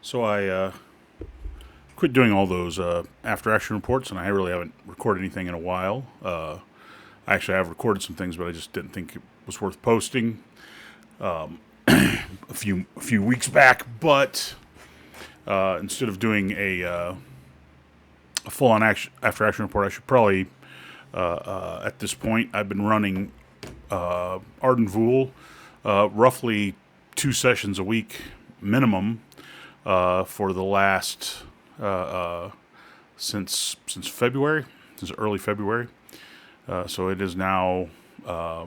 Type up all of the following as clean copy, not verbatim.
So I quit doing all those after action reports, and I really haven't recorded anything in a while. I actually have recorded some things, but I just didn't think it was worth posting a few weeks back. But instead of doing a full on action after action report, I should probably at this point I've been running Arden Vul roughly 2 sessions a week minimum for the last since February, since early February. So it is now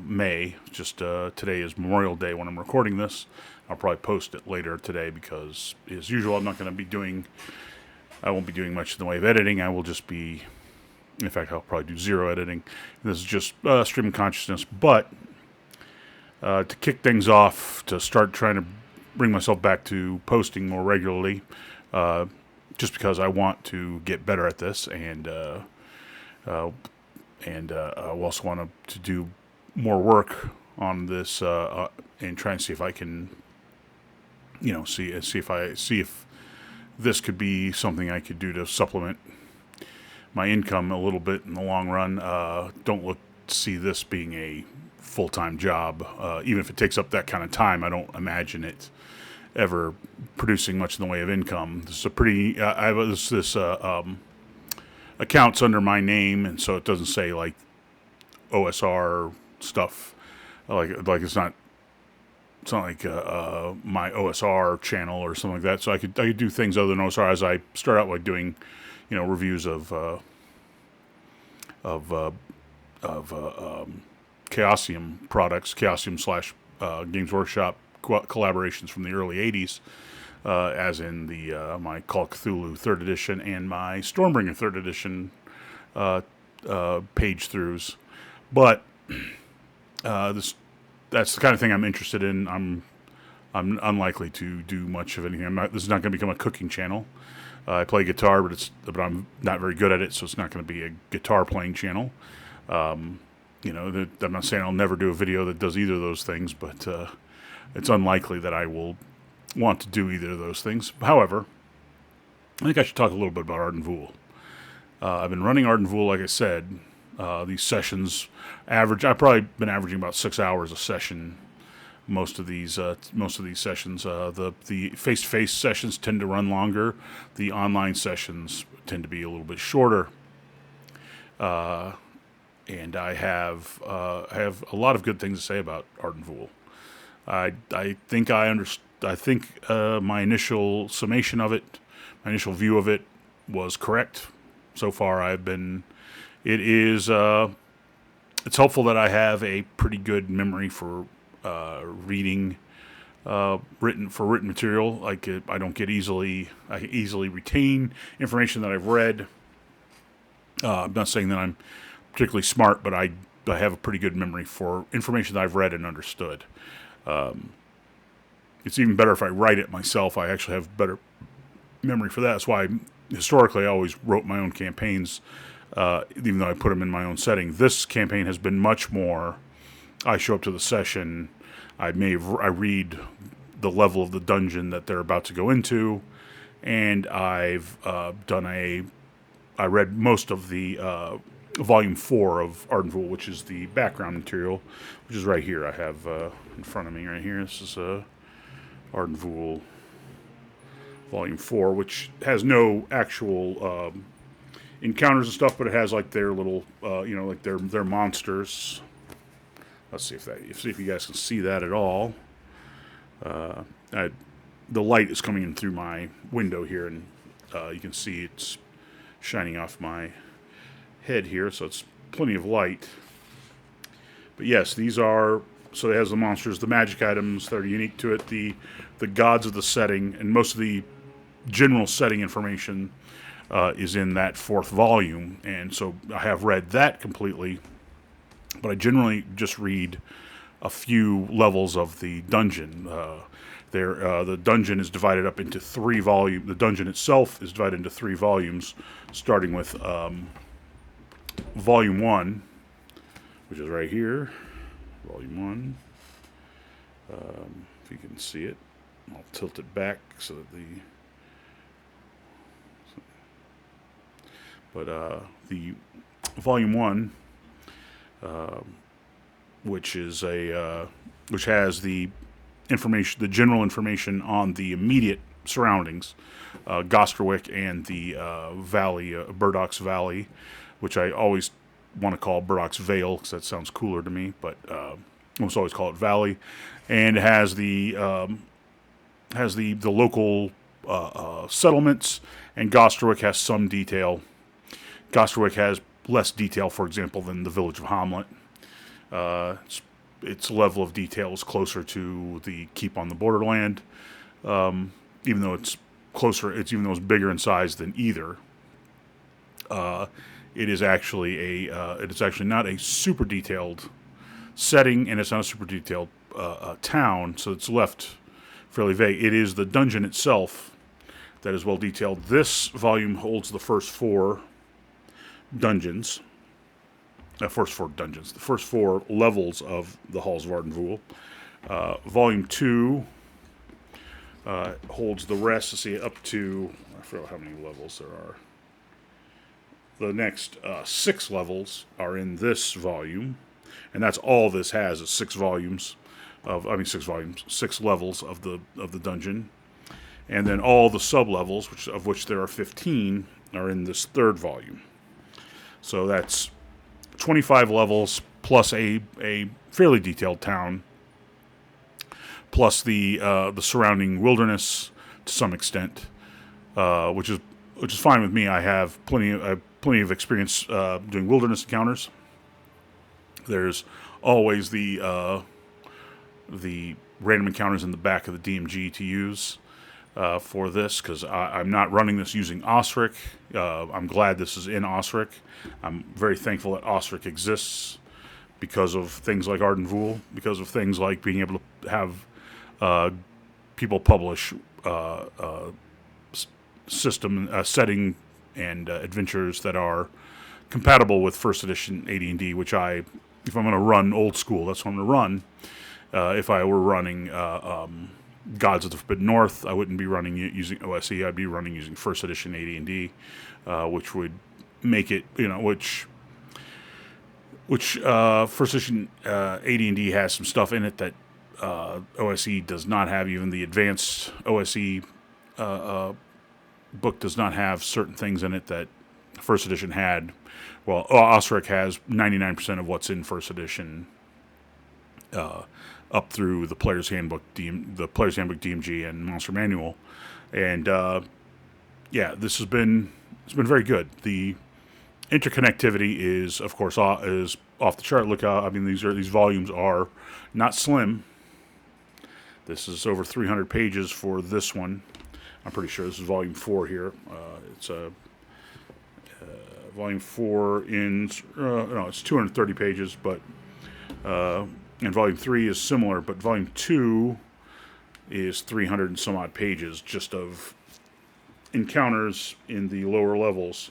May. Just today is Memorial Day when I'm recording this. I'll probably post it later today because, as usual, I won't be doing much in the way of editing. I will just be, in fact, I'll probably do zero editing. This is just stream of consciousness. But to kick things off, to start trying to bring myself back to posting more regularly, just because I want to get better at this, and I also want to do more work on this and try and see if I can, see if this could be something I could do to supplement my income a little bit in the long run. Don't see this being a full-time job, even if it takes up that kind of time. I don't imagine it ever producing much in the way of income. This is a pretty. I have this accounts under my name, and so it doesn't say like OSR stuff. Like it's not like my OSR channel or something like that. So I could do things other than OSR as I start out like doing, reviews of Chaosium products, Chaosium slash Games Workshop collaborations from the early '80s, as in the my Call of Cthulhu 3rd edition and my Stormbringer 3rd edition page throughs. But that's the kind of thing I'm interested in. I'm unlikely to do much of anything. This is not going to become a cooking channel. I play guitar, but I'm not very good at it, so it's not going to be a guitar playing channel. I'm not saying I'll never do a video that does either of those things, but it's unlikely that I will want to do either of those things. However, I think I should talk a little bit about Arden Vul. I've been running Arden Vul, like I said. These sessions I've probably been averaging about 6 hours a session. Most of these sessions, the face-to-face sessions tend to run longer. The online sessions tend to be a little bit shorter. And I have a lot of good things to say about Arden Vul. I think my initial summation of it, my initial view of it, was correct. So far, It is. It's helpful that I have a pretty good memory for reading written material. Like I don't get easily. I easily retain information that I've read. I'm not saying that I'm particularly smart, but I have a pretty good memory for information that I've read and understood. It's even better if I write it myself. I actually have better memory for that. That's why historically I always wrote my own campaigns, even though I put them in my own setting. This campaign has been much more. I show up to the session. I read the level of the dungeon that they're about to go into, and I've I read most of the volume 4 of Arden Vul, which is the background material, which is right here. I have in front of me right here. This is Arden Vul volume 4, which has no actual encounters and stuff, but it has like their little, like their monsters. Let's see if you guys can see that at all. The light is coming in through my window here, and you can see it's shining off my head here, so it's plenty of light. But yes, these are. So it has the monsters, the magic items that are unique to it, the gods of the setting, and most of the general setting information is in that 4th volume, and so I have read that completely, but I generally just read a few levels of the dungeon. The dungeon is divided up into 3 volumes. The dungeon itself is divided into 3 volumes, starting with Volume 1, which is right here. Volume 1. If you can see it, I'll tilt it back so that But the Volume 1, which is which has the information, the general information on the immediate surroundings, Gosterwick and the valley, Burdock's Valley, which I always want to call Burdock's Vale because that sounds cooler to me, but almost always call it Valley, and it has the local settlements, and Gosterwick has some detail. Gosterwick has less detail, for example, than the village of Hamlet. Its level of detail is closer to the keep on the borderland, even though it's closer. Even though it's bigger in size than either. It is actually not a super detailed setting, and it's not a super detailed town, so it's left fairly vague. It is the dungeon itself that is well detailed. This volume holds the first four dungeons. The first four levels of the Halls of Arden Vul. Volume 2 holds the rest. Let's see, up to, I forget how many levels there are. The next 6 levels are in this volume, and that's all this has is 6 levels of the dungeon, and then all the sub levels, of which there are 15, are in this third volume. So that's 25 levels plus a fairly detailed town, plus the surrounding wilderness to some extent, which is fine with me. I have plenty of experience doing wilderness encounters. There's always the random encounters in the back of the DMG to use for this, because I'm not running this using OSRIC. I'm glad this is in OSRIC. I'm very thankful that OSRIC exists because of things like Arden Vul, because of things like being able to have people publish setting and adventures that are compatible with first edition AD&D, which if I'm going to run old school, that's what I'm going to run. If I were running Gods of the Forbidden North, I wouldn't be running using OSE. I'd be running using first edition AD&D, which would make it, which first edition AD&D has some stuff in it that OSE does not have. Even the advanced OSE book does not have certain things in it that first edition had. Well, OSRIC has 99% of what's in first edition, up through the Player's Handbook, DMG, and Monster Manual, and it's been very good. The interconnectivity is, of course, is off the chart. Look, these volumes are not slim. This is over 300 pages for this one. I'm pretty sure this is volume 4 here. It's volume 4 it's 230 pages, but and volume 3 is similar, but volume 2 is 300 and some odd pages just of encounters in the lower levels.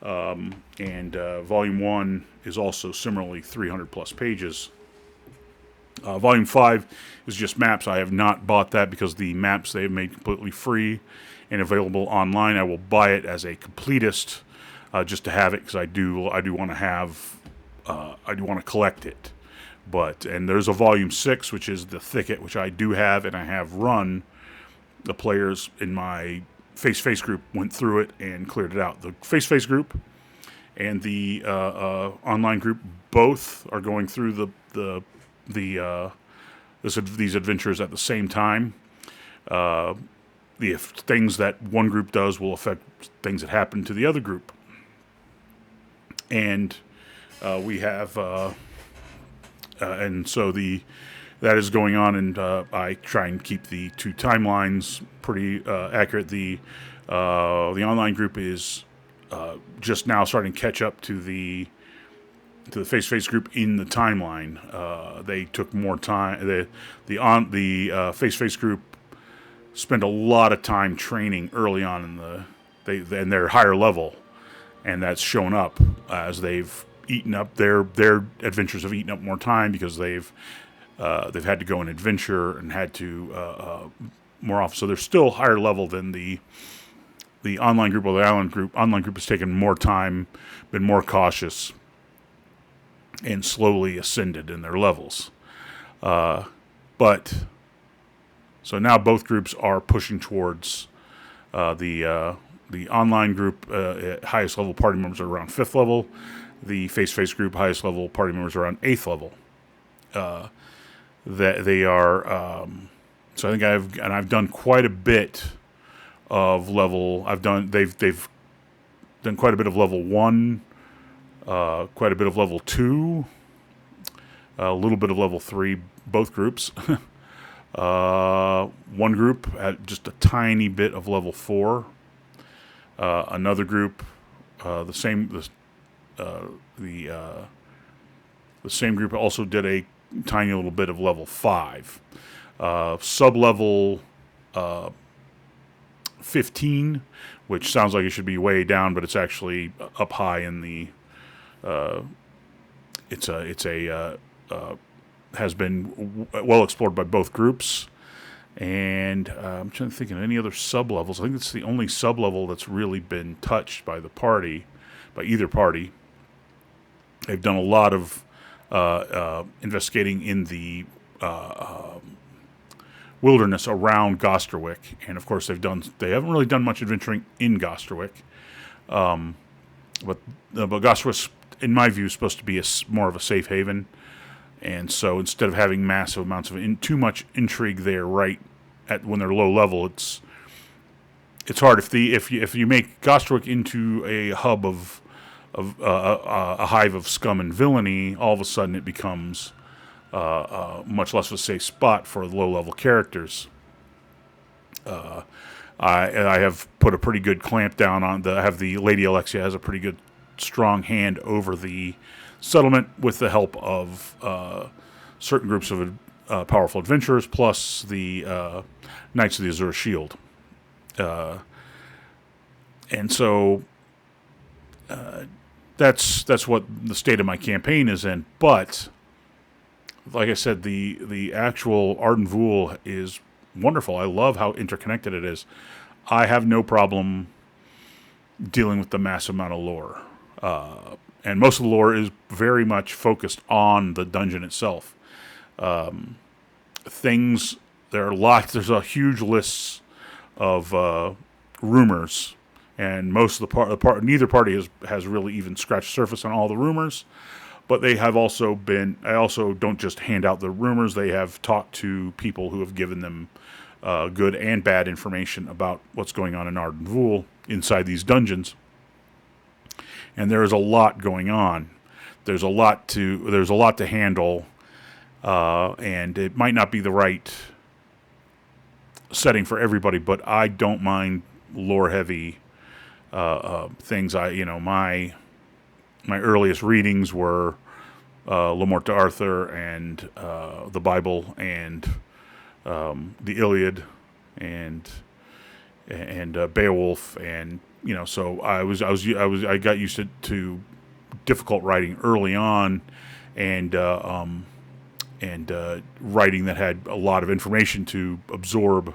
And volume 1 is also similarly 300 plus pages. Volume 5 is just maps. I have not bought that because the maps they have made completely free and available online. I will buy it as a completist just to have it, because I do want to have I do want to collect it. And there's a volume 6, which is the Thicket, which I do have, and I have run. The players in my face group went through it and cleared it out. The face group and the online group both are going through these adventures at the same time. The things that one group does will affect things that happen to the other group, and we have and so that is going on, and I try and keep the two timelines pretty accurate. The online group is just now starting to catch up to the face group in the timeline. They took more time. The face group spent a lot of time training early on and they're higher level, and that's shown up as they've eaten up their adventures have eaten up more time, because they've had to go and adventure and had to more often. So they're still higher level than the the online group, or the online group has taken more time, been more cautious, and slowly ascended in their levels. But so now both groups are pushing towards the online group. Highest level party members are around 5th level. The face-to-face group, highest level party members are around 8th level. That they are. So I think I've done quite a bit of level. They've done quite a bit of level 1, quite a bit of level 2, a little bit of level 3. Both groups. One group had just a tiny bit of level 4. Another group, the same group also did a tiny little bit of level 5. Sub-level 15, which sounds like it should be way down, but it's actually up high in the. Has been well explored by both groups, and I'm trying to think of any other sub-levels. I think it's the only sub-level that's really been touched by either party. They've done a lot of investigating in the wilderness around Gosterwick, and of course they haven't really done much adventuring in Gosterwick, but Gosterwick, in my view, is supposed to be more of a safe haven. And so instead of having massive amounts of too much intrigue there right when they're low level, it's hard if you make Gosterwick into a hub of a hive of scum and villainy, all of a sudden it becomes much less of a safe spot for low level characters. I have put a pretty good clamp down on the Lady Alexia has a pretty good strong hand over the settlement with the help of certain groups of powerful adventurers, plus the Knights of the Azure Shield. And so that's what the state of my campaign is in. But like I said, the actual Arden Vul is wonderful. I love how interconnected it is. I have no problem dealing with the massive amount of lore. And most of the lore is very much focused on the dungeon itself. There's a huge list of rumors, and most of neither party has really even scratched the surface on all the rumors. But they have also I also don't just hand out the rumors. They have talked to people who have given them good and bad information about what's going on in Arden Vul inside these dungeons. And there is a lot going on. There's a lot to handle, and it might not be the right setting for everybody. But I don't mind lore-heavy things. My earliest readings were Le Morte d'Arthur and the Bible and the Iliad and Beowulf, and so I got used to difficult writing early on, and writing that had a lot of information to absorb,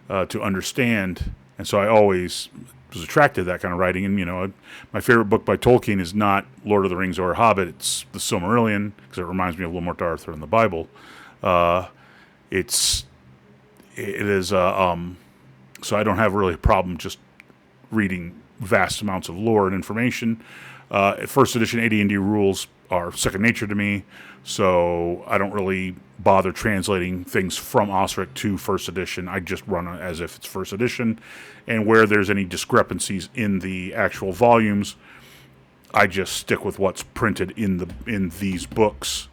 to understand, and so I always was attracted to that kind of writing. And my favorite book by Tolkien is not Lord of the Rings or Hobbit; it's the Silmarillion, because it reminds me of Le Morte d'Arthur and the Bible. It is so I don't have really a problem just reading vast amounts of lore and information. First edition AD&D rules are second nature to me, so I don't really bother translating things from OSRIC to first edition. I just run it as if it's first edition, and where there's any discrepancies in the actual volumes, I just stick with what's printed in these books,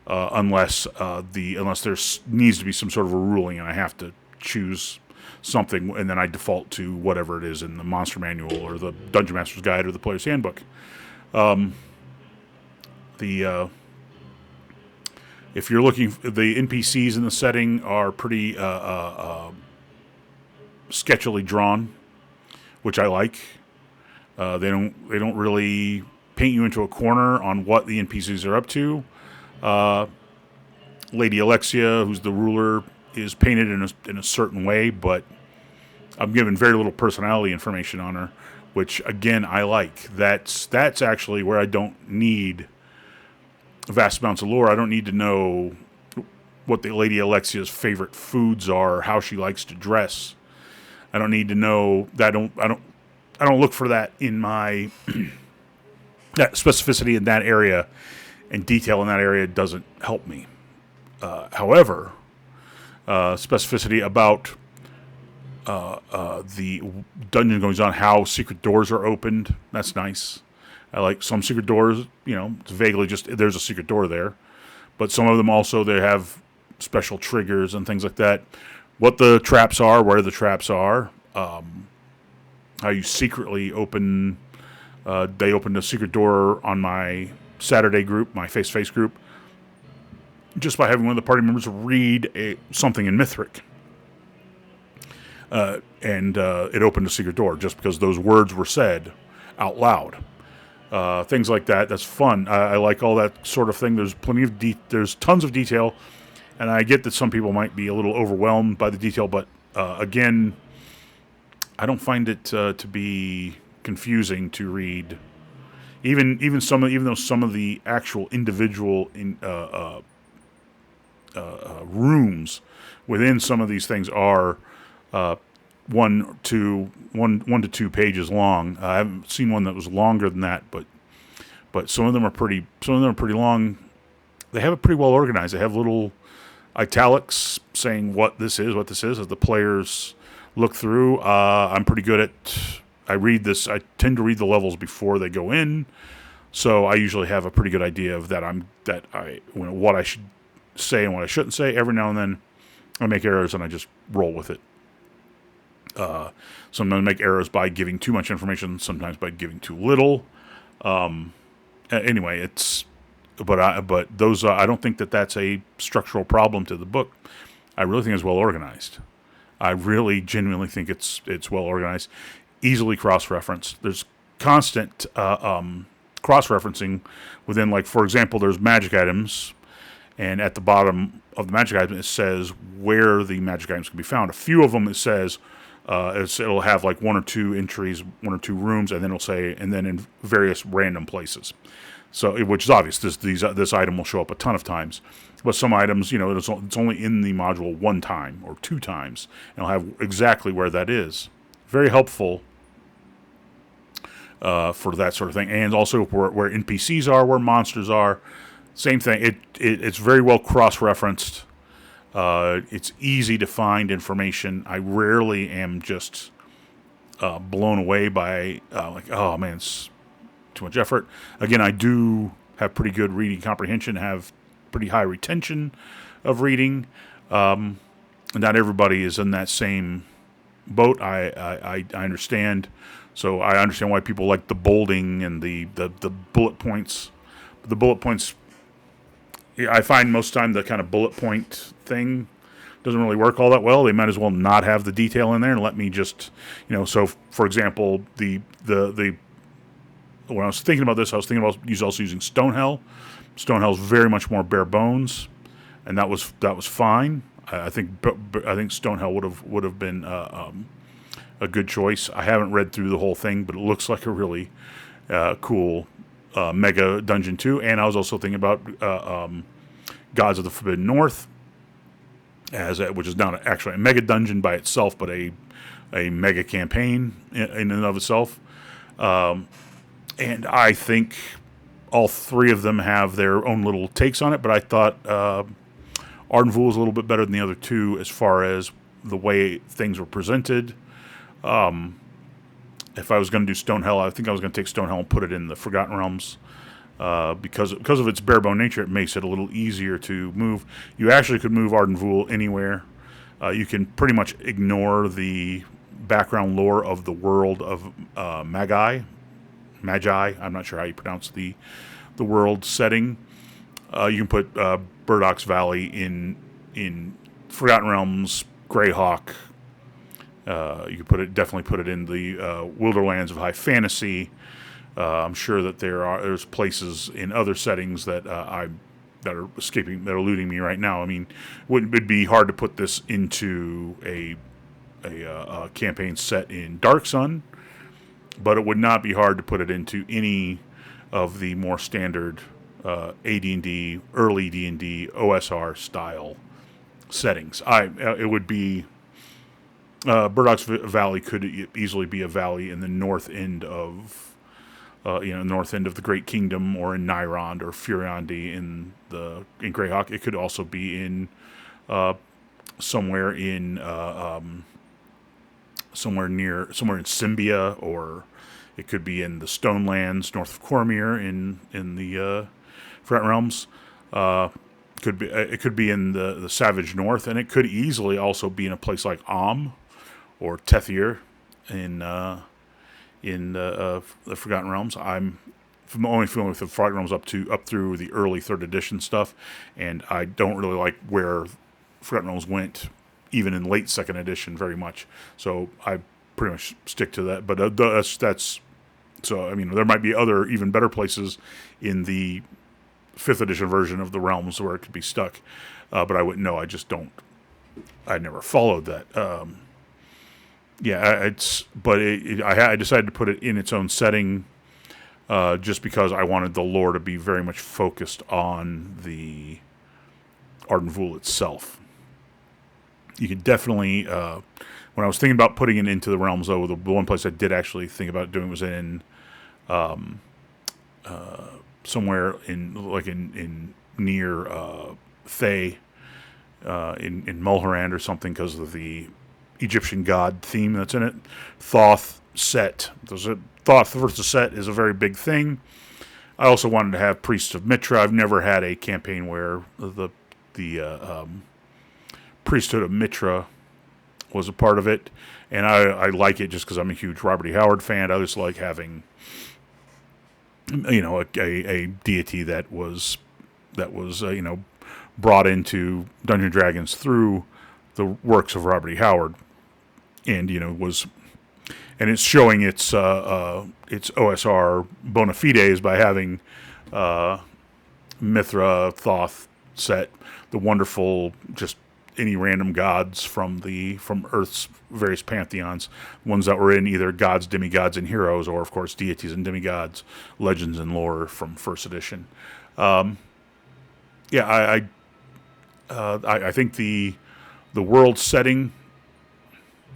unless there needs to be some sort of a ruling and I have to choose something, and then I default to whatever it is in the Monster Manual or the Dungeon Master's Guide or the Player's Handbook. If you're looking, the NPCs in the setting are pretty sketchily drawn, which I like. They don't really paint you into a corner on what the NPCs are up to. Lady Alexia, who's the ruler, is painted in a certain way, but I'm given very little personality information on her, which again I like. That's actually where I don't need vast amounts of lore. I don't need to know what the Lady Alexia's favorite foods are, how she likes to dress. I don't need to know that. I don't look for that in my that specificity in that area and detail in that area doesn't help me. However, specificity about the dungeon goes on, how secret doors are opened. That's nice. I like some secret doors. It's vaguely just there's a secret door there, but some of them also they have special triggers and things like that. What the traps are, where the traps are, how you secretly open. They opened a secret door on my Saturday group, my face-to-face group, just by having one of the party members read something in Mithric. And it opened a secret door just because those words were said out loud. Things like that. That's fun. I like all that sort of thing. There's there's tons of detail, and I get that some people might be a little overwhelmed by the detail, but again, I don't find it to be confusing to read. Even though some of the actual individual rooms within some of these things are 1 to 2 pages long. I haven't seen one that was longer than that, but some of them are pretty long. They have it pretty well organized. They have little italics saying what this is as the players look through. I'm pretty good at. I read this. I tend to read the levels before they go in, so I usually have a pretty good idea of what I should say and what I shouldn't say. Every now and then, I make errors and I just roll with it. Sometimes I make errors by giving too much information, sometimes by giving too little. Anyway, but those I don't think that that's a structural problem to the book. I really think it's well organized. I really genuinely think it's well organized, easily cross-referenced. There's constant cross-referencing within, like, for example, there's magic items, and at the bottom of the magic item it says where the magic items can be found. A few of them it says it'll have like 1 or 2 entries, 1 or 2 rooms, and then it'll say, and then in various random places. So, which is obvious. This item will show up a ton of times, but some items, it's only in the module 1 time or 2 times, and it'll have exactly where that is. Very helpful for that sort of thing, and also where NPCs are, where monsters are. Same thing. It's very well cross-referenced. It's easy to find information. I rarely am just blown away by like, oh man, it's too much effort. Again, I do have pretty good reading comprehension, have pretty high retention of reading. Not everybody is in that same boat. I understand. So I understand why people like the bolding and the bullet points. The bullet points, I find most of the time the kind of bullet point thing doesn't really work all that well. They might as well not have the detail in there and let me just, so for example, when I was thinking about this, I was thinking about also using Stonehell. Stonehell's very much more bare bones, and that was fine. I think Stonehell would have been a good choice. I haven't read through the whole thing, but it looks like a really cool Megadungeon 2. And I was also thinking about Gods of the Forbidden North, which is not actually a Megadungeon by itself, but a mega campaign in and of itself. And I think all 3 of them have their own little takes on it, but I thought Arden Vul is a little bit better than the other 2 as far as the way things were presented. If I was going to do Stonehell, I think I was going to take Stonehell and put it in the Forgotten Realms. Because of its bare-bone nature, it makes it a little easier to move. You actually could move Arden Vul anywhere. You can pretty much ignore the background lore of the world of Magi. I'm not sure how you pronounce the world setting. You can put Burdock's Valley in Forgotten Realms, Greyhawk. You could definitely put it in the Wilderlands of high fantasy. I'm sure that there's places in other settings that are eluding me right now. I mean, it'd be hard to put this into a a campaign set in Dark Sun, but it would not be hard to put it into any of the more standard AD&D, early D&D, OSR style settings. It would be Burdock's Valley could easily be a valley in the north end of north end of the Great Kingdom, or in Nyrond or Furiondi in Greyhawk. It could also be in somewhere in somewhere in Symbia, or it could be in the Stonelands north of Cormyr in the Front Realms. It could be in the Savage North, and it could easily also be in a place like or Tethir in the Forgotten Realms. I'm only familiar with the Forgotten Realms up through the early 3rd edition stuff, and I don't really like where Forgotten Realms went, even in late 2nd edition, very much. So I pretty much stick to that. But that's so. I mean, there might be other even better places in the 5th edition version of the realms where it could be stuck, but I wouldn't know. I just don't. I never followed that. I decided to put it in its own setting, just because I wanted the lore to be very much focused on the Arden Vul itself. You could definitely, when I was thinking about putting it into the realms, though, the one place I did actually think about doing was in somewhere in near Thay, in Mulhorand or something, because of the Egyptian god theme that's in it. Thoth Set. Thoth versus Set is a very big thing. I also wanted to have Priests of Mitra. I've never had a campaign where the Priesthood of Mitra was a part of it, and I like it just because I'm a huge Robert E. Howard fan. I just like having a deity that was brought into Dungeons and Dragons through the works of Robert E. Howard, and it's showing its OSR bona fides by having Mithra, Thoth, Set, the wonderful, just any random gods from Earth's various pantheons, ones that were in either gods, demigods, and heroes, or of course deities and demigods, legends and lore from 1st edition. I think the world setting,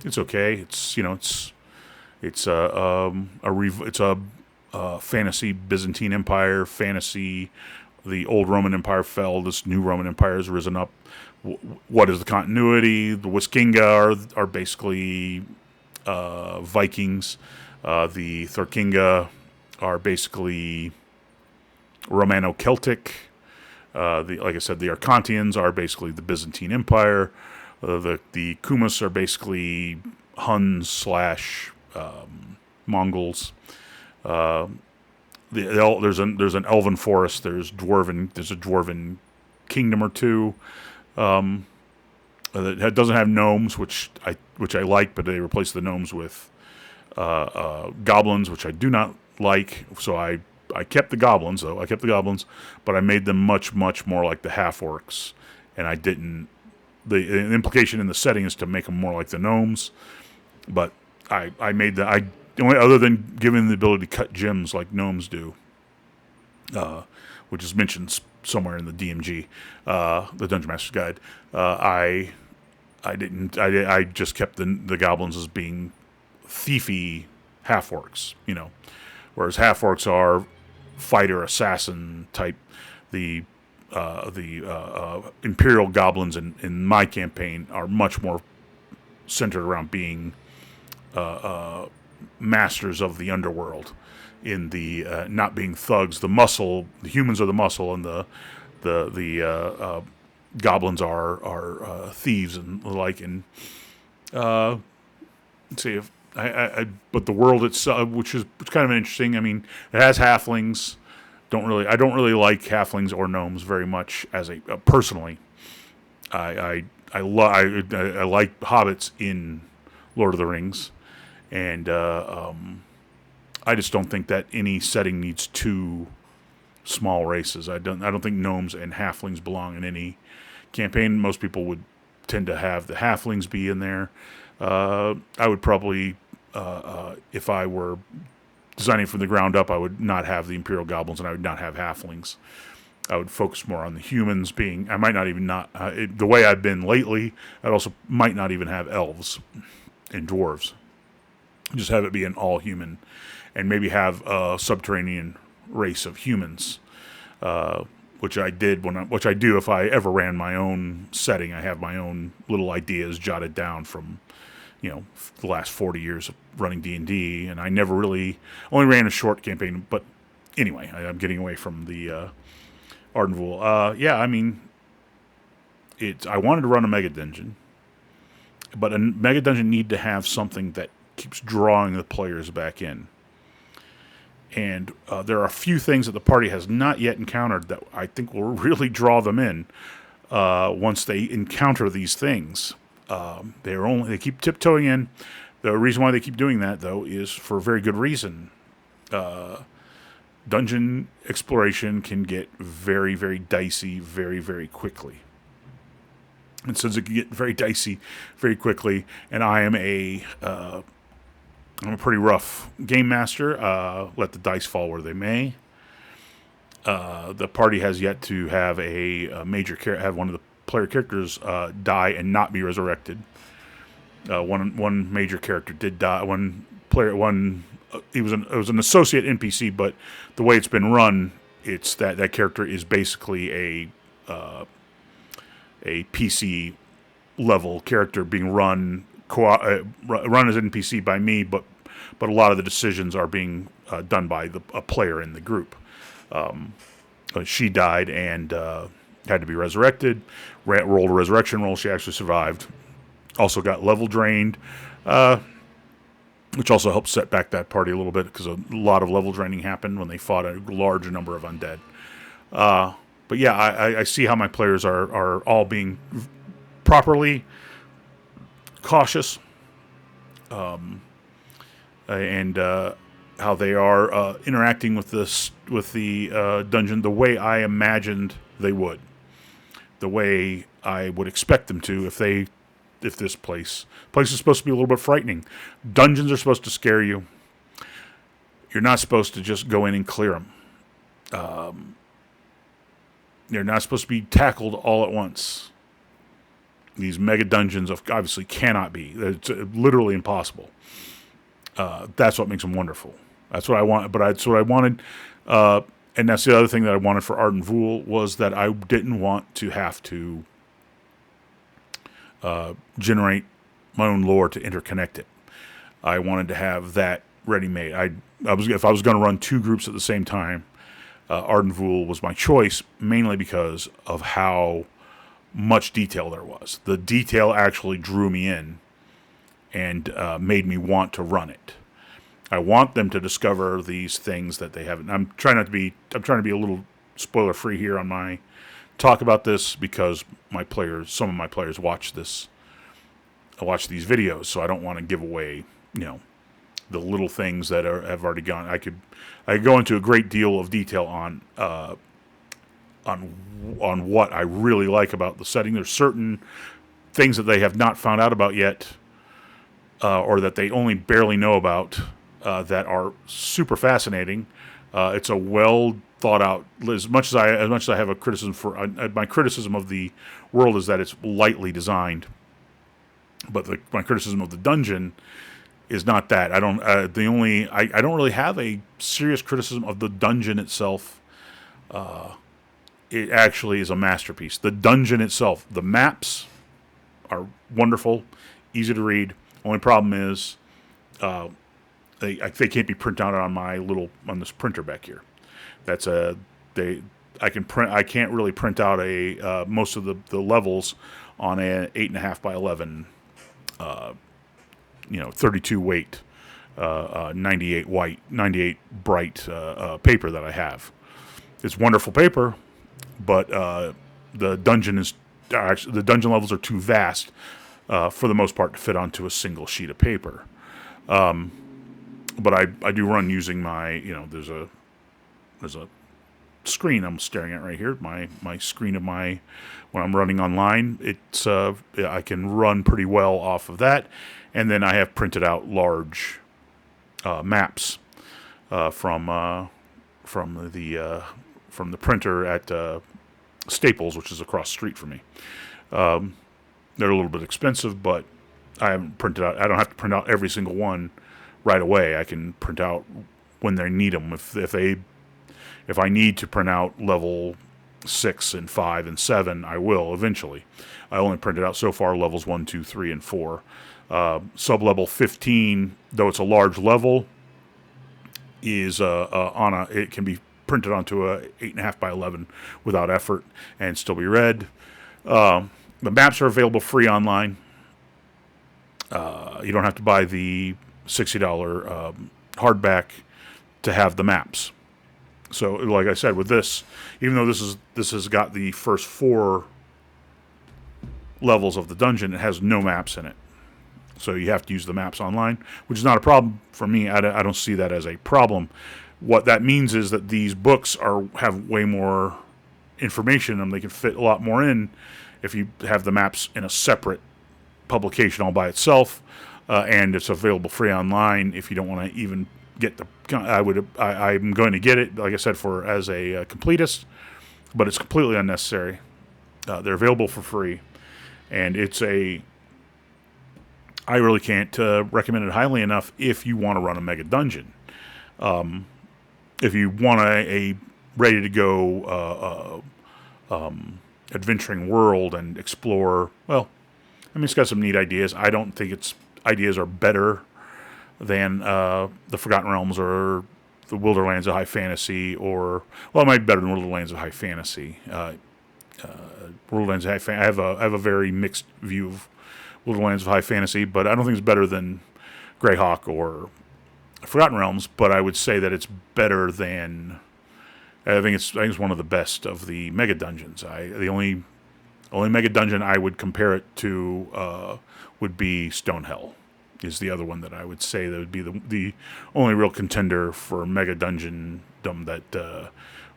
it's okay. It's a fantasy Byzantine Empire, fantasy. The old Roman Empire fell. This new Roman Empire has risen up. What is the continuity? The Wiskinga are basically Vikings. The Thorkinga are basically Romano-Celtic. Like I said, the Arcontians are basically the Byzantine Empire. The Kumas are basically Huns / Mongols. There's an elven forest. There's a dwarven kingdom or two. That doesn't have gnomes, which I like, but they replaced the gnomes with goblins, which I do not like. So I kept the goblins, though. I kept the goblins, but I made them much, much more like the half-orcs, and I didn't. The implication in the setting is to make them more like the gnomes, but I made the other than giving them the ability to cut gems like gnomes do, which is mentioned somewhere in the DMG, the Dungeon Master's Guide. I just kept the goblins as being thiefy half-orcs, whereas half-orcs are fighter assassin type. The Imperial goblins in my campaign are much more centered around being masters of the underworld, in the not being thugs. The humans are the muscle, and the goblins are thieves and the like. And let's see if but the world itself, which is kind of interesting. I mean, it has halflings. I don't really like halflings or gnomes very much as personally. I like hobbits in Lord of the Rings, and I just don't think that any setting needs two small races. I don't think gnomes and halflings belong in any campaign. Most people would tend to have the halflings be in there. I would probably, if I were designing from the ground up, I would not have the Imperial Goblins and I would not have Halflings. I would focus more on the humans being. I might not even the way I've been lately. I'd also might not even have elves and dwarves. Just have it be an all human, and maybe have a subterranean race of humans, which I did which I do if I ever ran my own setting. I have my own little ideas jotted down from, the last 40 years of running D&D, and I never really only ran a short campaign. But anyway, I'm getting away from the Arden Vul. I mean, I wanted to run a Megadungeon, but a Megadungeon need to have something that keeps drawing the players back in. And there are a few things that the party has not yet encountered that I think will really draw them in once they encounter these things. They keep tiptoeing in. The reason why they keep doing that, though, is for a very good reason. Dungeon exploration can get very, very dicey very, very quickly. And since it can get very dicey very quickly, and I'm a pretty rough game master, let the dice fall where they may. The party has yet to have have one of the player characters die and not be resurrected. One major character did die. It was an associate NPC, but the way it's been run, it's that character is basically a PC level character being run as an NPC by me, but a lot of the decisions are being done by a player in the group. She died and had to be resurrected. Rolled a resurrection roll. She actually survived. Also got level drained, which also helped set back that party a little bit because a lot of level draining happened when they fought a large number of undead. But yeah, I see how my players are all being properly cautious, and how they are interacting with the dungeon the way I imagined they would, the way I would expect them to if this place is supposed to be a little bit frightening. Dungeons are supposed to scare you. You're not supposed to just go in and clear them. They're not supposed to be tackled all at once. These mega dungeons obviously cannot be. It's literally impossible. That's what makes them wonderful. That's what I want. But that's what I wanted. And that's the other thing that I wanted for Arden Vul was that I didn't want to have to generate my own lore to interconnect it. I wanted to have that ready-made. If I was going to run two groups at the same time, Arden Vul was my choice, mainly because of how much detail there was. The detail actually drew me in and made me want to run it. I want them to discover these things that they haven't. I'm trying to be a little spoiler free here on my talk about this because some of my players watch these videos, so I don't want to give away, the little things that have already gone. I could go into a great deal of detail on what I really like about the setting. There's certain things that they have not found out about yet, or that they only barely know about, that are super fascinating. It's a well thought out. As much as I have a criticism for my criticism of the world is that it's lightly designed, but my criticism of the dungeon is not that. I don't really have a serious criticism of the dungeon itself. It actually is a masterpiece. The dungeon itself, the maps are wonderful, easy to read. Only problem is, they can't be printed out on this printer back here. I can't really print out most of the levels on a 8.5 by 11, 32 weight, 98 bright paper that I have. It's wonderful paper, but the dungeon levels are too vast for the most part to fit onto a single sheet of paper. But I do run using my, there's a screen I'm staring at right here, my screen of my when I'm running online. It's I can run pretty well off of that, and then I have printed out large maps from the printer at Staples, which is across the street from me. They're a little bit expensive, but I haven't printed out. I don't have to print out every single one right away. I can print out when they need them. If I need to print out level 6 and 5 and 7, I will eventually. I only printed out so far levels 1, 2, 3, and 4. Sub-level 15, though it's a large level, is it can be printed onto a 8.5 by 11 without effort and still be read. The maps are available free online. You don't have to buy the $60 hardback to have the maps. So, like I said, with this, even though this has got the first 4 levels of the dungeon, it has no maps in it. So you have to use the maps online, which is not a problem for me. I don't see that as a problem. What that means is that these books have way more information in them. They can fit a lot more in if you have the maps in a separate publication all by itself, and it's available free online. If you don't want to even get I'm going to get it, like I said, as a completist, but it's completely unnecessary. They're available for free, and I really can't recommend it highly enough if you want to run a Megadungeon. If you want a ready to go adventuring world and explore, well, I mean, it's got some neat ideas. I don't think its ideas are better than the Forgotten Realms or the Wilderlands of High Fantasy, it might be better than Wilderlands of High Fantasy. Wilderlands of High Fantasy, I have a very mixed view of Wilderlands of High Fantasy, but I don't think it's better than Greyhawk or Forgotten Realms. But I would say that it's better than. I think it's one of the best of the Mega Dungeons. The only Mega Dungeon I would compare it to would be Stonehell. Is the other one that I would say that would be the only real contender for Mega Dungeon-dom that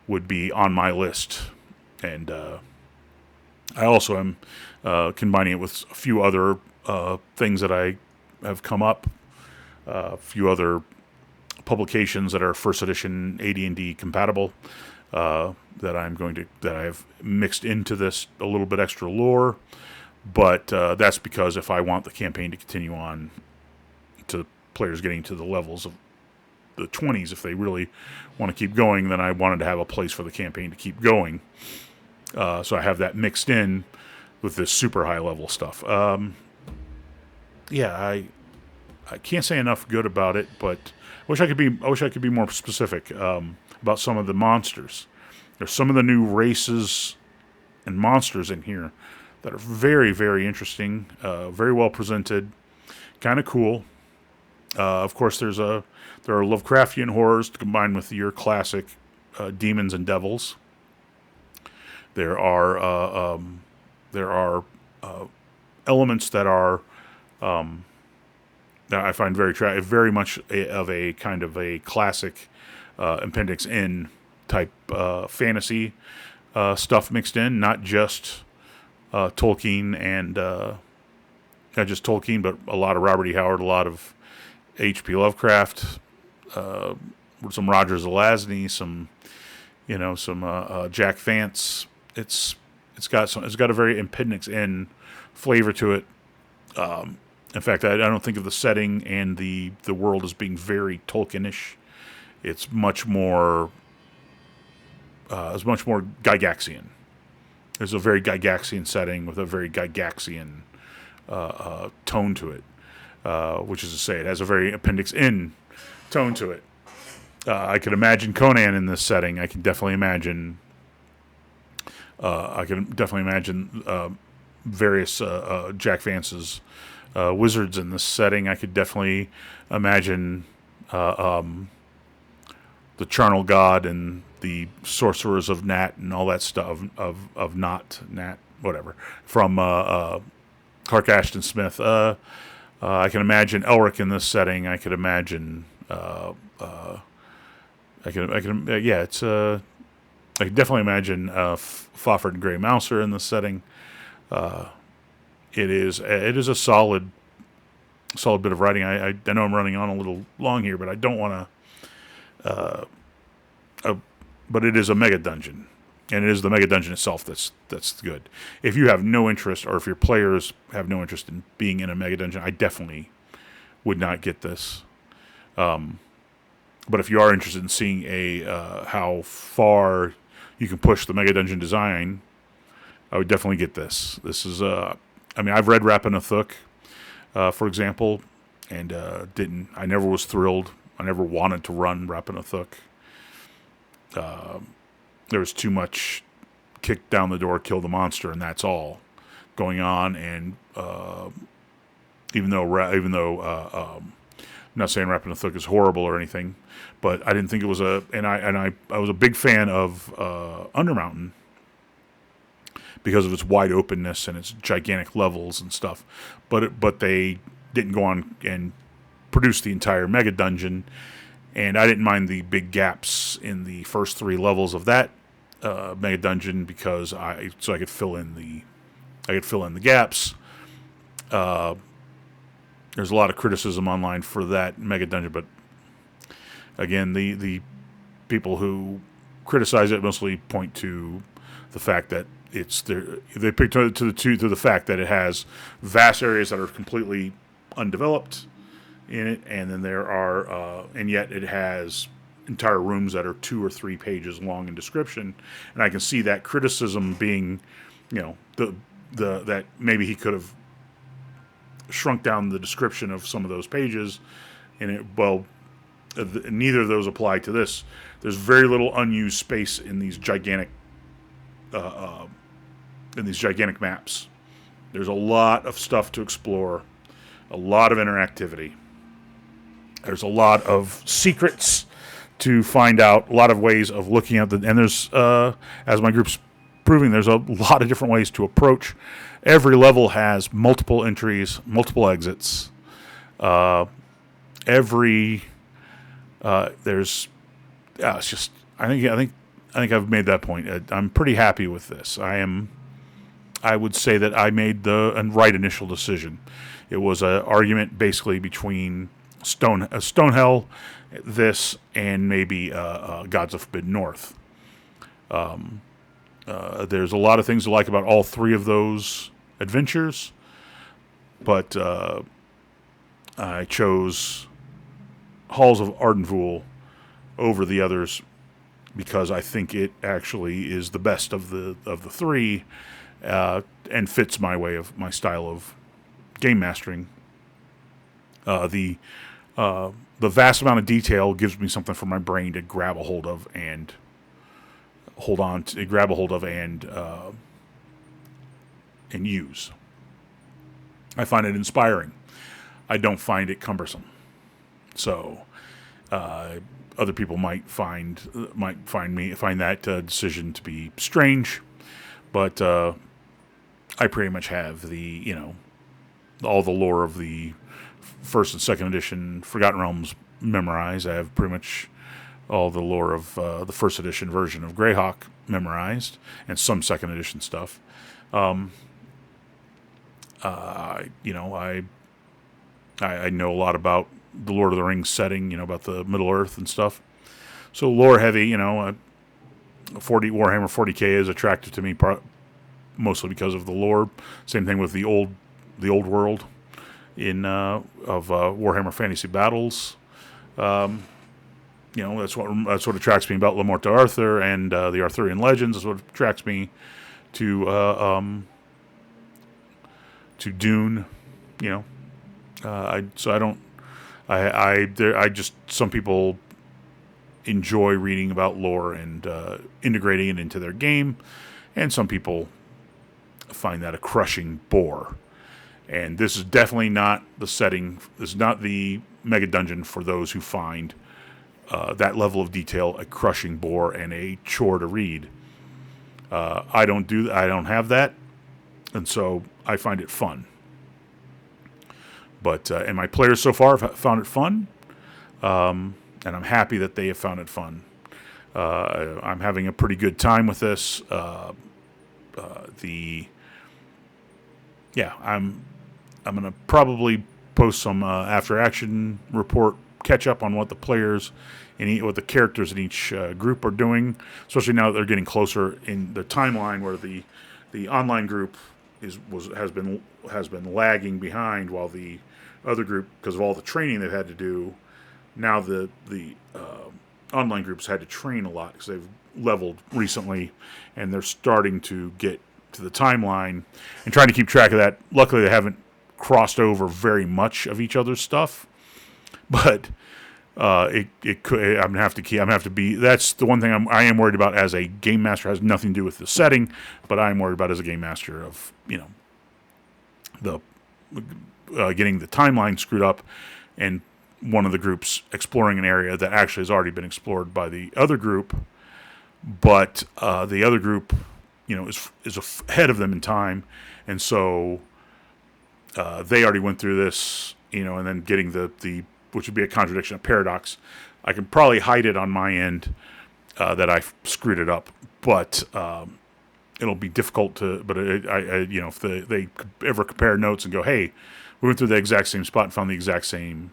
would be on my list. And I also am combining it with a few other things that I have come up, a few other publications that are first edition AD&D compatible that I've mixed into this a little bit extra lore. But that's because if I want the campaign to continue on to players getting to the levels of the 20s, if they really want to keep going, then I wanted to have a place for the campaign to keep going. So I have that mixed in with this super high level stuff. I can't say enough good about it, but I wish I could be more specific about some of the monsters. There's some of the new races and monsters in here that are very, very interesting, very well presented, kind of cool. Of course, there are Lovecraftian horrors combined with your classic demons and devils. There are elements that are that I find very much of a kind of a classic Appendix N type fantasy stuff mixed in, not just Tolkien and not just Tolkien, but a lot of Robert E. Howard, a lot of H.P. Lovecraft, some Roger Zelazny, some Jack Vance. It's got a very Appendix N flavor to it. In fact, I don't think of the setting and the world as being very Tolkienish. It's much more Gygaxian. There's a very Gygaxian setting with a very Gygaxian tone to it, which is to say, it has a very Appendix N tone to it. I could imagine Conan in this setting. I can definitely imagine. Various Jack Vance's wizards in this setting. I could definitely imagine the Charnel God and the sorcerers of Nat and all that stuff of Nat, whatever, from Clark Ashton Smith. I can imagine Elric in this setting. I could imagine. It's I can definitely imagine Fafhrd and Grey Mouser in this setting. It is a solid bit of writing. I know I'm running on a little long here, but I don't want to. But it is a mega dungeon, and it is the mega dungeon itself that's good. If you have no interest, or if your players have no interest in being in a mega dungeon, I definitely would not get this. But if you are interested in seeing how far you can push the mega dungeon design, I would definitely get this. This is I've read Rappin' a Thook, for example, and didn't. I never was thrilled. I never wanted to run Rappin' a Thook. There was too much kick down the door, kill the monster, and that's all going on. And even though I'm not saying Rappin' a Thook is horrible or anything, but I didn't think it was I was a big fan of Undermountain because of its wide openness and its gigantic levels and stuff. But they didn't go on and produce the entire mega dungeon, and I didn't mind the big gaps in the first 3 levels of that mega dungeon because I could fill in the gaps. There's a lot of criticism online for that mega dungeon, but again, the people who criticize it mostly point to the fact that they pick to the fact that it has vast areas that are completely undeveloped in it, and then there are and yet it has entire rooms that are 2 or 3 pages long in description, and I can see that criticism being, that maybe he could have shrunk down the description of some of those pages, and neither of those apply to this. There's very little unused space in these gigantic maps. There's a lot of stuff to explore, a lot of interactivity. There's a lot of secrets to find out, a lot of ways of looking at and there's, as my group's proving, there's a lot of different ways to approach. Every level has multiple entries, multiple exits. It's just, I think I've made that point. I'm pretty happy with this. I would say that I made the right initial decision. It was an argument basically between Stonehell, this, and maybe Gods of Forbidden North. There's a lot of things to like about all 3 of those adventures, but I chose Halls of Arden Vul over the others because I think it actually is the best of the 3, and fits my style of game mastering. The vast amount of detail gives me something for my brain to grab a hold of and use. I find it inspiring. I don't find it cumbersome. So, other people might find that decision to be strange, but I pretty much have all the lore of the first and second edition Forgotten Realms memorized. I have pretty much all the lore of the first edition version of Greyhawk memorized, and some second edition stuff. I know a lot about the Lord of the Rings setting, about the Middle Earth and stuff. So lore heavy, Warhammer 40K is attractive to me, mostly because of the lore. Same thing with the old world of Warhammer Fantasy Battles. That's what attracts me about Lamorte Arthur and the Arthurian legends. Is what attracts me to Dune. Some people enjoy reading about lore and integrating it into their game, and some people find that a crushing bore. And this is definitely not the setting. This is not the mega dungeon for those who find that level of detail a crushing bore and a chore to read. I don't have that, and so I find it fun. But and my players so far have found it fun, and I'm happy that they have found it fun. I'm having a pretty good time with this. I'm gonna probably post some after action report catch up on what the players and what the characters in each group are doing, especially now that they're getting closer in the timeline where the online group has been lagging behind while the other group, because of all the training they've had to do. Now the online groups had to train a lot because they've leveled recently, and they're starting to get to the timeline and trying to keep track of that. Luckily, they haven't crossed over very much of each other's stuff, but it could. I'm gonna have to be. That's the one thing I am worried about as a game master. It has nothing to do with the setting, but I'm worried about as a game master of the getting the timeline screwed up, and one of the groups exploring an area that actually has already been explored by the other group, but the other group, is ahead of them in time, and so they already went through this, and then getting the which would be a contradiction, a paradox. I can probably hide it on my end that I screwed it up, but it'll be difficult to. But if they ever compare notes and go, hey, we went through the exact same spot and found the exact same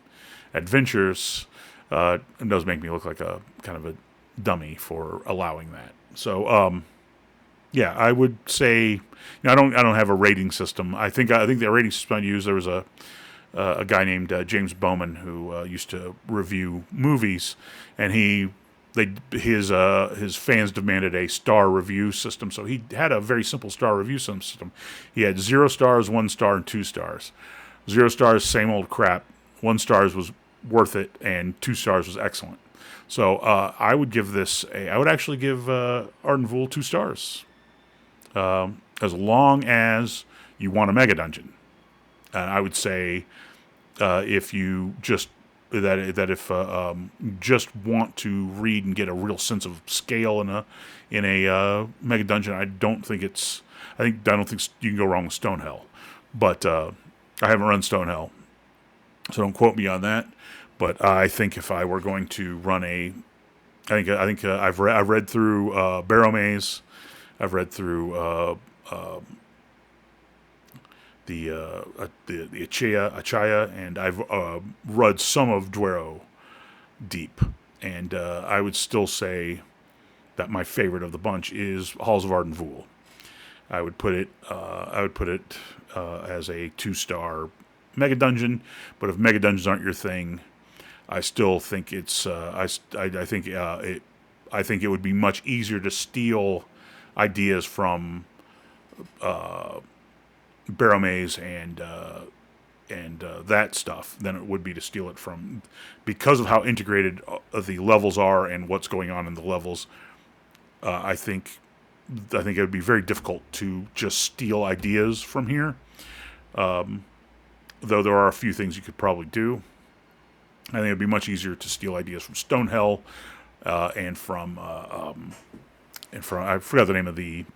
adventures, it does make me look like a kind of a dummy for allowing that. So, I would say, I don't have a rating system. I think the rating system I used, there was a guy named James Bowman who used to review movies, and his fans demanded a star review system, so he had a very simple star review system. He had 0 stars, 1 star, and 2 stars. 0 stars, same old crap. 1 stars was worth it, and 2 stars was excellent. So I would actually give Arden Vul 2 stars, as long as you want a Megadungeon. I would say if you just if just want to read and get a real sense of scale in a Megadungeon, I don't think you can go wrong with Stonehell. But I haven't run Stonehell, so don't quote me on that. But I think if I were going to run I've read through Barrow Maze, I've read through the Achaya, and I've read some of Dwero Deep, and I would still say that my favorite of the bunch is Halls of Arden Vul. I would put it as a 2-star Megadungeon, but if Megadungeons aren't your thing, I still think it's I think it would be much easier to steal ideas from Barrow Maze and that stuff than it would be to steal it from, because of how integrated the levels are and what's going on in the levels. I think it would be very difficult to just steal ideas from here. Though there are a few things you could probably do. I think it'd be much easier to steal ideas from Stonehell and from I forgot the name of the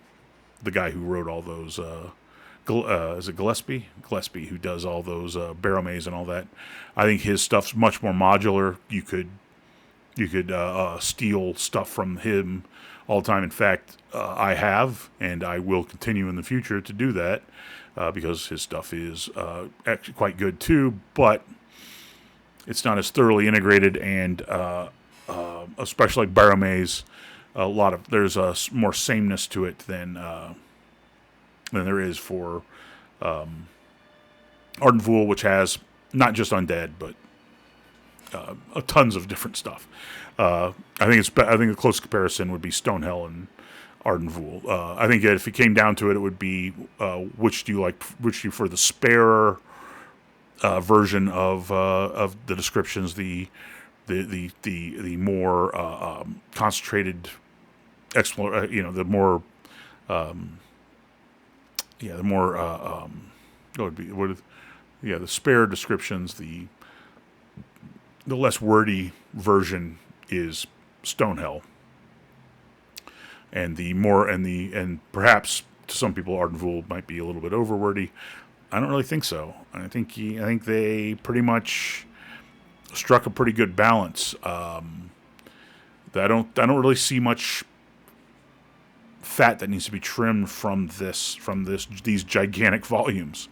guy who wrote all those. Is it Gillespie? Gillespie, who does all those Barrow Maze and all that. I think his stuff's much more modular. You could steal stuff from him all the time. In fact, I have, and I will continue in the future to do that because his stuff is actually quite good too. But it's not as thoroughly integrated, and especially like Barrow Maze, there's a more sameness to it than there is for Arden Vul, which has not just undead, but tons of different stuff. I think the close comparison would be Stonehell and Arden Vul. I think if it came down to it, it would be which do you like? Which do you prefer, the spare version of the descriptions, the more concentrated the more the spare descriptions, the less wordy version is Stonehell, and perhaps to some people Arden Vul might be a little bit over wordy. I don't really think so. I think they pretty much struck a pretty good balance. I don't really see much fat that needs to be trimmed from these gigantic volumes.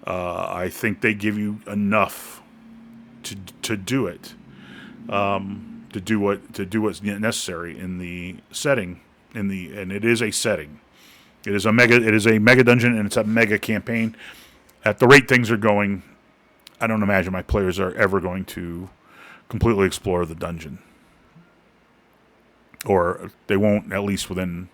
I think they give you enough to do it, to do what's necessary in the setting, and it is a setting. It is a mega dungeon, and it's a mega campaign. At the rate things are going, I don't imagine my players are ever going to completely explore the dungeon, or they won't, at least within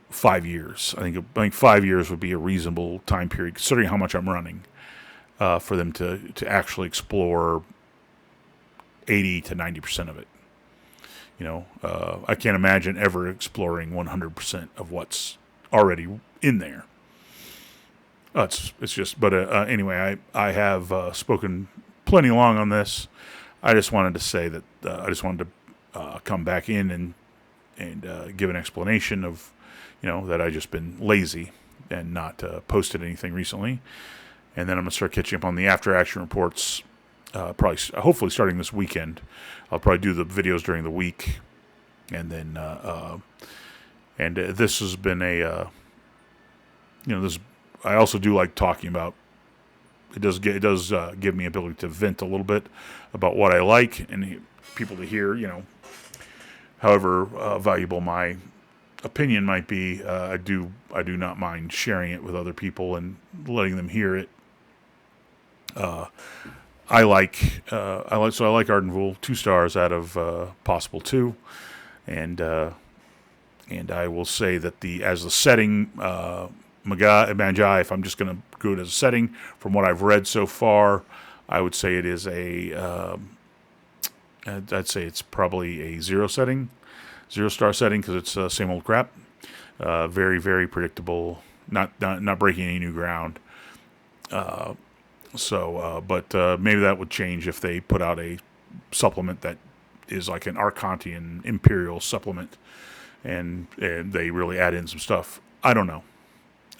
5 years. I think 5 years would be a reasonable time period, considering how much I'm running, for them to actually explore 80 to 90% of it. I can't imagine ever exploring 100% of what's already in there. It's just, but anyway, I have spoken plenty long on this. I just wanted to say that I just wanted to come back in and give an explanation of, that I just been lazy and not posted anything recently. And then I'm going to start catching up on the after action reports, hopefully starting this weekend. I'll probably do the videos during the week. And then, this has been I also do like talking about, it does give me ability to vent a little bit about what I like and people to hear, however valuable my opinion might be. I do not mind sharing it with other people and letting them hear it. I like Arden Vul, 2 stars out of possible 2, and I will say that as the setting, Magi, if I'm just going to go to as a setting, from what I've read so far, I would say it is I'd say it's probably a 0 star setting, because it's same old crap. Very, very predictable, not breaking any new ground. But maybe that would change if they put out a supplement that is like an Archontian Imperial supplement, and they really add in some stuff. I don't know.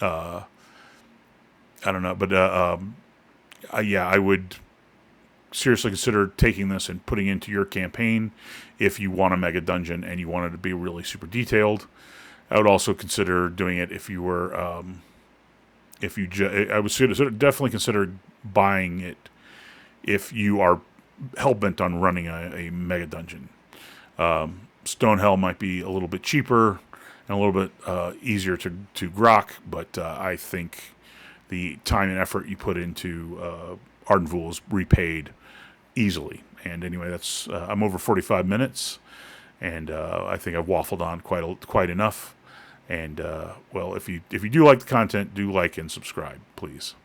But I would seriously consider taking this and putting into your campaign if you want a mega dungeon and you want it to be really super detailed. I would also consider doing it if you were, I would definitely consider buying it if you are hell-bent on running a mega dungeon. Stonehell might be a little bit cheaper and a little bit easier to grok, but I think the time and effort you put into Arden Vul is repaid easily. And anyway, that's I'm over 45 minutes, and I think I've waffled on quite enough. And well, if you do like the content, do like and subscribe, please.